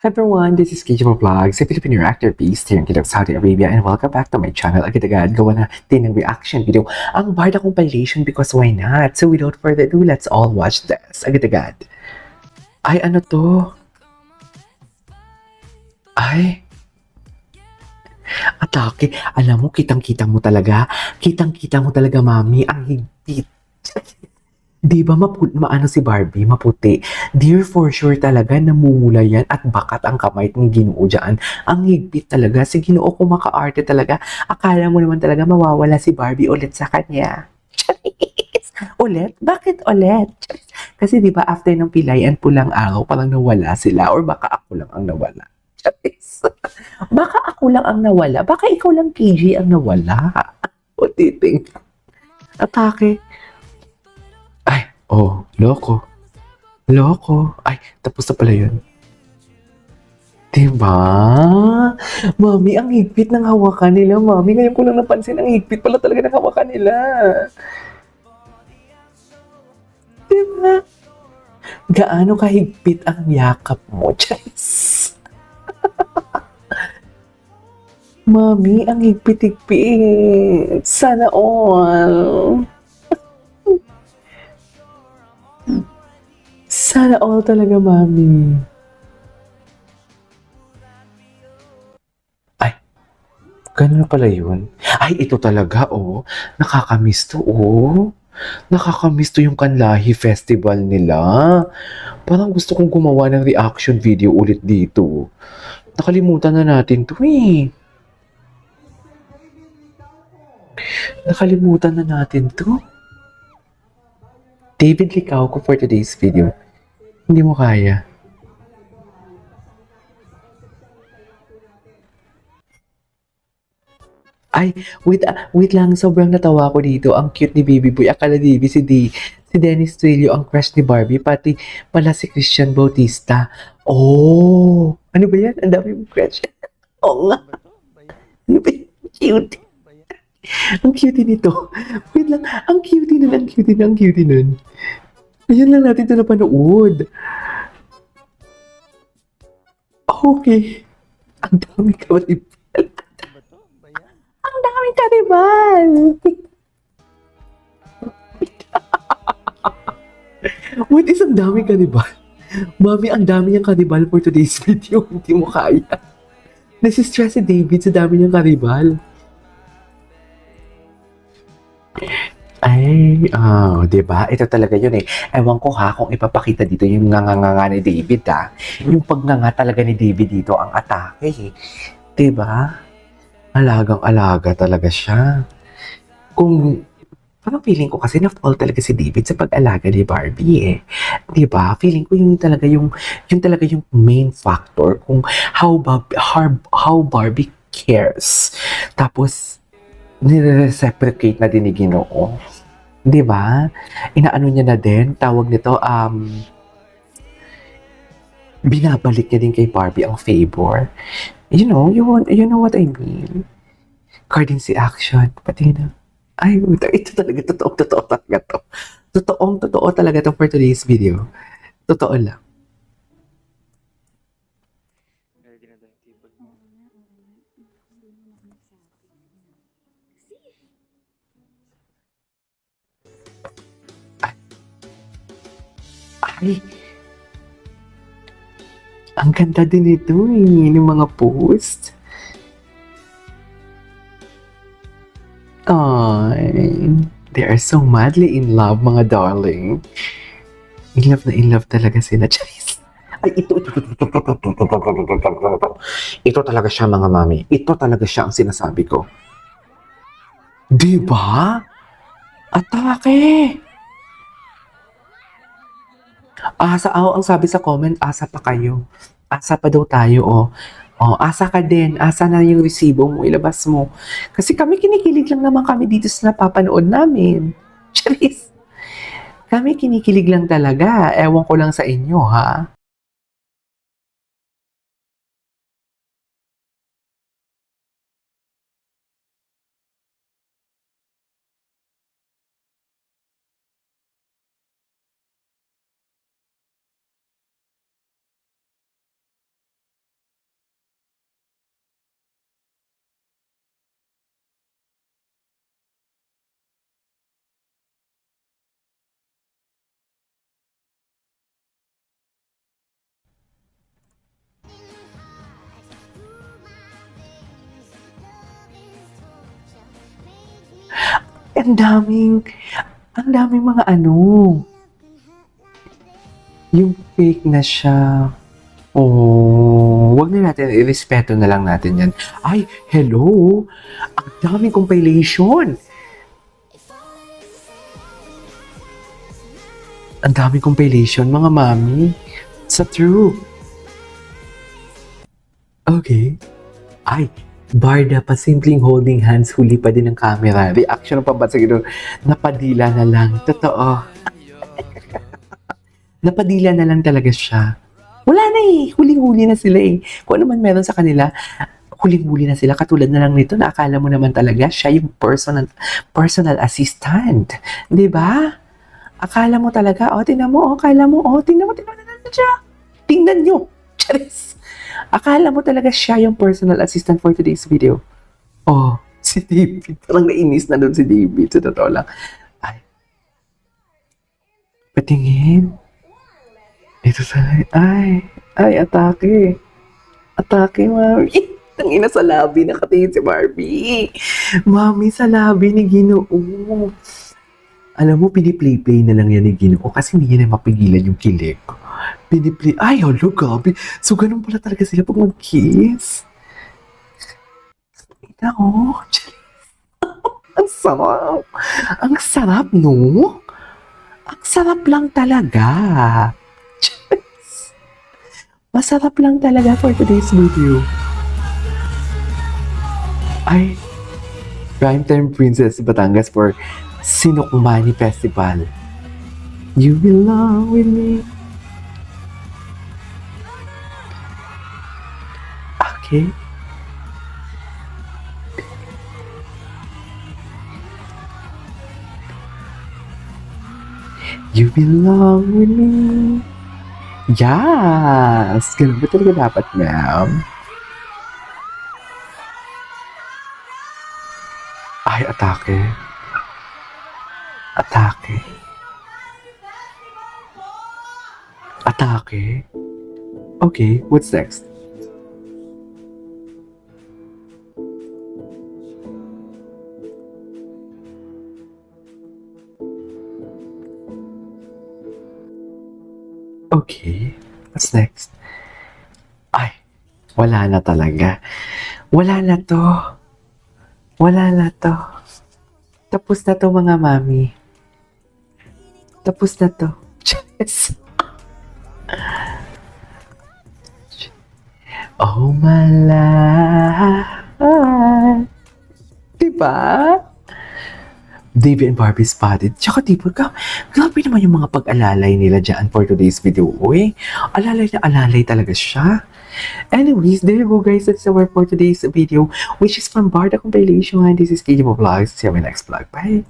Hi everyone, this is KJ Vlogs, a Filipino actor based here in Kidog, Saudi Arabia, and welcome back to my channel. Agad-agad, gawa natin ng reaction video ang Barda compilation because why not? So without further ado, let's all watch this. Agad-agad. Ay, ano to? Ay, atake. Alam mo, kitang-kita mo talaga. Kitang-kita mo talaga, mami, ang higpit. Di ba maano si Barbie, maputi? Dear, for sure talaga, namumula yan at bakat ang kamay ng Ginoo dyan. Ang higpit talaga. Si Ginoo kung maka-arte talaga, akala mo naman talaga mawawala si Barbie ulit sa kanya. Charis! Ulit? Bakit ulit? Charis. Kasi di ba after ng Pilayan Pulang Araw, parang nawala sila or baka ako lang ang nawala. Charis. Baka ako lang ang nawala. Baka ikaw lang, KG, ang nawala. O titing. Atake. Ay, oh, loko. Loko. Ay, tapos na pala yun. Diba? Mami, ang higpit ng hawakan nila, mami. Ngayon ko lang napansin, ang higpit pala talaga ng hawakan nila. Diba? Gaano kahigpit ang yakap mo, Charis? Mami, ang higpit-higpit. Sana all. Sana all talaga, mami. Ay, ganun na pala yun. Ay, ito talaga, oh. Nakakamiss to, oh. Nakakamiss to yung Kanlahi Festival nila. Parang gusto kong gumawa ng reaction video ulit dito. Nakalimutan na natin to eh. Nakalimutan na natin to. David Licao ko for today's video. Hindi mo kaya. Ay, wait lang. Sobrang natawa ko dito. Ang cute ni Baby Boy. Akala Baby si Dennis Trillo ang crush ni Barbie. Pati pala si Christian Bautista. Oh! Ano ba yan? Ang dami mong crush. Oo nga. Ano ba yan? Cute. Ang cutie nito. Wait lang. Ang cutie nun. Ang cutie nun. Ang cutie nun. Ayun lang natin ito napanood. Okay. Ang dami karibal. Ang daming karibal. Wait, isang daming karibal. Mami, ang dami niyang karibal for today's video. Hindi mo kaya. Nasistress si David sa dami niyang karibal. Ay, di ba? Ito talaga yun eh. Ewan ko ha, kung ipapakita dito yung nganganganga ni David ha. Yung pagnanga talaga ni David dito ang atake eh. Di ba? Alagang-alaga talaga siya. Kung parang feeling ko kasi na-fall talaga si David sa pag-alaga ni Barbie eh. 'Di ba? Feeling ko yun talaga yung main factor kung how Barbie cares. Tapos nire-reciprocate na din ni Ginoo. 'Di ba? Inaano niya na din, tawag nito, binabalik niya din kay Barbie ang favor. You know what I mean? Cardincy action, pati na. Ay, ito talaga, totoo talaga to. Totoo talaga to for today's video. Totoo lang. Ay, ang ganda din ito eh, ng mga post. Ay, they are so madly in love, mga darling. In love talaga sila. Charis. Ay, ito talaga siya, mga mami. Ito talaga siya ang sinasabi ko. Diba? Atake! Ang sabi sa comment, asa pa kayo. Asa pa daw tayo, oh. Oh, asa ka din. Asa na yung resibo mo, ilabas mo. Kasi kami kinikilig lang naman kami dito sa napapanood namin. Charis. Kami kinikilig lang talaga. Ewan ko lang sa inyo, ha? ang daming mga ano, yung fake na siya. Oh, wag na natin, irespeto na lang natin yan. Ay, hello! Ang daming compilation! Ang daming compilation, mga mami. Sa true. Okay. Ay, Barda pa simpleng holding hands, huli pa din ng camera. Reaction pa ba sa gano'n? Napadila na lang. Totoo. Napadila na lang talaga siya. Wala na eh. Huling-huli na sila eh. Kung ano man meron sa kanila, huling-huli na sila. Katulad na lang nito na akala mo naman talaga siya yung personal assistant. 'Di ba? Akala mo talaga, tingnan mo, tingnan mo siya. Tingnan nyo. Charis. Akala mo talaga siya yung personal assistant for today's video. Oh, si David. Parang nainis na doon si David. Sa totoo lang. Ay. Patingin. Ito sa... Ay, atake. Atake, mami. Tangina sa labi, nakatingin si Barbie. Mami, sa labi ni Ginoo. Alam mo, piniplay-play na lang yan ni Ginoo kasi hindi niya na mapigilan yung kilig. Piniplay... Ay, halo, gabi. So, ganun pala talaga sila pag mag-kiss. Ito, ang sarap. Ang sarap, no? Ang sarap lang talaga. Masarap lang talaga for today's video. Ay, Primetime Princess Batangas for Sinukmani Festival. You belong with me. Okay. You belong with me. Yes! Ganun ba talaga dapat, ma'am? Ay, atake. Atake. Atake. Okay, what's next? Okay, what's next? Ay, wala na talaga. Wala na to. Wala na to. Tapos na to, mga mami. Tapos na to. Yes. Oh, my life. Diba? Davey and Barbie spotted. Tsaka tipo, grabe naman yung mga pag-alalay nila dyan for today's video. Uy, alalay na alalay talaga siya. Anyways, there you go guys. That's our for today's video, which is from Barda Compilation. This is KJ Vlogs. See you in my next vlog. Bye!